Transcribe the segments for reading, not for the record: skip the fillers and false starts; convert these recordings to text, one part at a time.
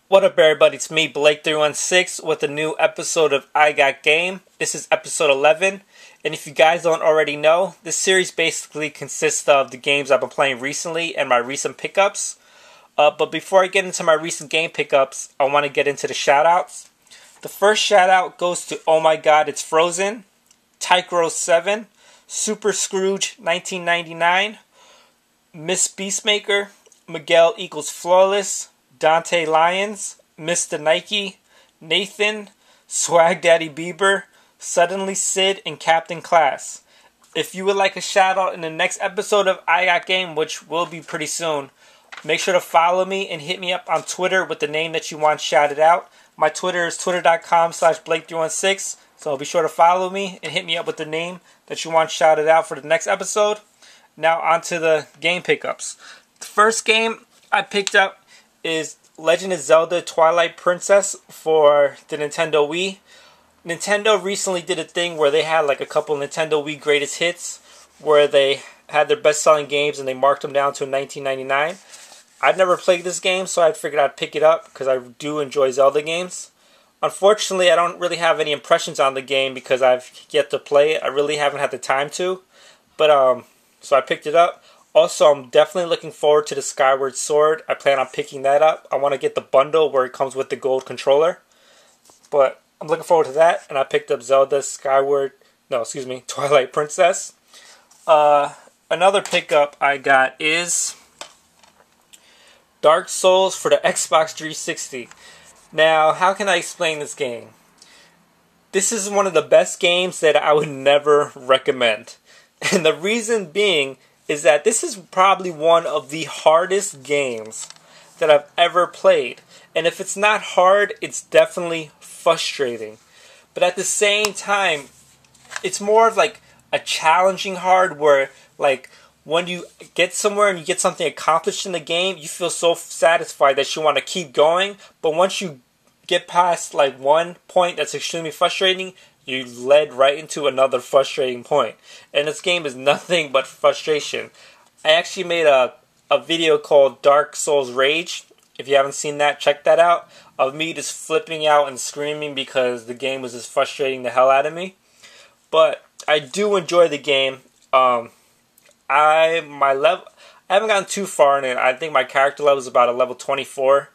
What up, everybody? It's me, Blake316, with a new episode of I Got Game. This is episode 11, and if you guys don't already know, this series basically consists of the games I've been playing recently and my recent pickups. But before I get into my recent game pickups, I want to get into the shoutouts. The first shoutout goes to Oh My God, It's Frozen, Tycro7, Super Scrooge 1999, Miss Beastmaker, Miguel Equals Flawless, Dante Lyons, Mr. Nike, Nathan, Swag Daddy Bieber, Suddenly Sid, and Captain Class. If you would like a shout out in the next episode of I Got Game, which will be pretty soon, make sure to follow me and hit me up on Twitter with the name that you want shouted out. My Twitter is twitter.com/Blake316, so be sure to follow me and hit me up with the name that you want shouted out for the next episode. Now on to the game pickups. The first game I picked up is Legend of Zelda Twilight Princess for the Nintendo Wii. Nintendo recently did a thing where they had like a couple Nintendo Wii greatest hits where they had their best-selling games and they marked them down to $19.99. I'd never played this game, so I figured I'd pick it up because I do enjoy Zelda games. Unfortunately, I don't really have any impressions on the game because I've yet to play it. I really haven't had the time to. But so I picked it up. Also, I'm definitely looking forward to the Skyward Sword. I plan on picking that up. I want to get the bundle where it comes with the gold controller. But I'm looking forward to that. And I picked up Zelda Twilight Princess. Another pickup I got is Dark Souls for the Xbox 360. Now, how can I explain this game? This is one of the best games that I would never recommend. And the reason being is that this is probably one of the hardest games that I've ever played. And if it's not hard, it's definitely frustrating. But at the same time, it's more of like a challenging hard where like when you get somewhere and you get something accomplished in the game, you feel so satisfied that you want to keep going. But once you get past like one point that's extremely frustrating, you led right into another frustrating point. And this game is nothing but frustration. I actually made a video called Dark Souls Rage. If you haven't seen that, check that out. Of me just flipping out and screaming because the game was just frustrating the hell out of me. But I do enjoy the game. I haven't gotten too far in it. I think my character level is about a level 24.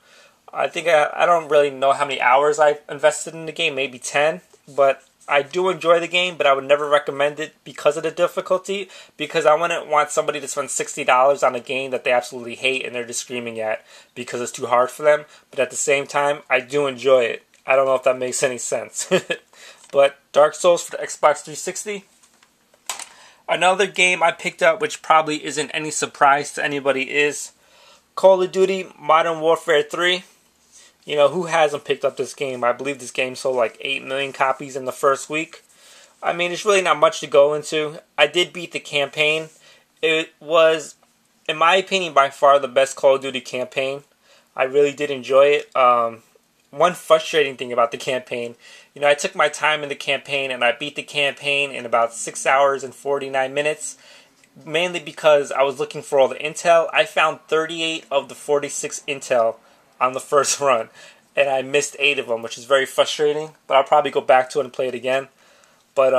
I think I don't really know how many hours I've invested in the game, maybe 10. But I do enjoy the game, but I would never recommend it because of the difficulty. Because I wouldn't want somebody to spend $60 on a game that they absolutely hate and they're just screaming at because it's too hard for them. But at the same time, I do enjoy it. I don't know if that makes any sense. But Dark Souls for the Xbox 360. Another game I picked up, which probably isn't any surprise to anybody, is Call of Duty Modern Warfare 3. You know, who hasn't picked up this game? I believe this game sold like 8 million copies in the first week. I mean, it's really not much to go into. I did beat the campaign. It was, in my opinion, by far the best Call of Duty campaign. I really did enjoy it. One frustrating thing about the campaign, you know, I took my time in the campaign and I beat the campaign in about 6 hours and 49 minutes. Mainly because I was looking for all the intel. I found 38 of the 46 intel on the first run, and I missed 8 of them, which is very frustrating, but I'll probably go back to it and play it again. But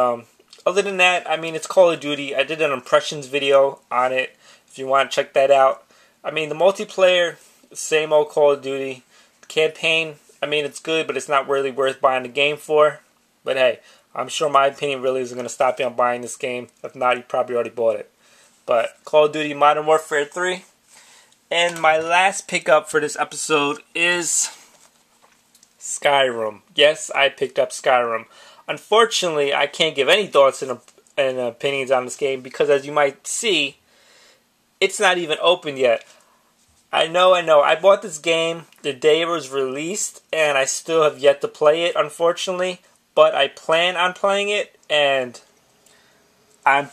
other than that, I mean, it's Call of Duty. I did an impressions video on it, if you want to check that out. I mean, the multiplayer, same old Call of Duty. The campaign, I mean, it's good, but it's not really worth buying the game for. But hey, I'm sure my opinion really isn't going to stop you on buying this game. If not, you probably already bought it. But Call of Duty Modern Warfare 3. And my last pickup for this episode is Skyrim. Yes, I picked up Skyrim. Unfortunately, I can't give any thoughts and opinions on this game because, as you might see, it's not even open yet. I know. I bought this game the day it was released, and I still have yet to play it, unfortunately. But I plan on playing it, and I'm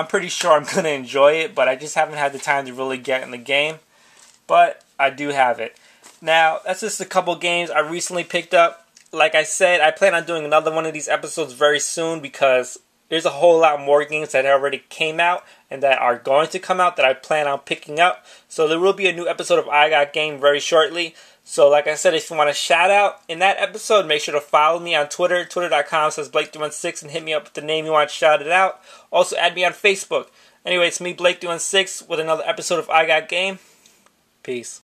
pretty sure I'm going to enjoy it, but I just haven't had the time to really get in the game. But I do have it. Now, that's just a couple games I recently picked up. Like I said, I plan on doing another one of these episodes very soon because there's a whole lot more games that already came out and that are going to come out that I plan on picking up. So there will be a new episode of I Got Game very shortly. So like I said, if you want a shout out in that episode, make sure to follow me on Twitter, twitter.com/Blake316, and hit me up with the name you want shouted out. Also add me on Facebook. Anyway, it's me, Blake316, with another episode of I Got Game. Peace.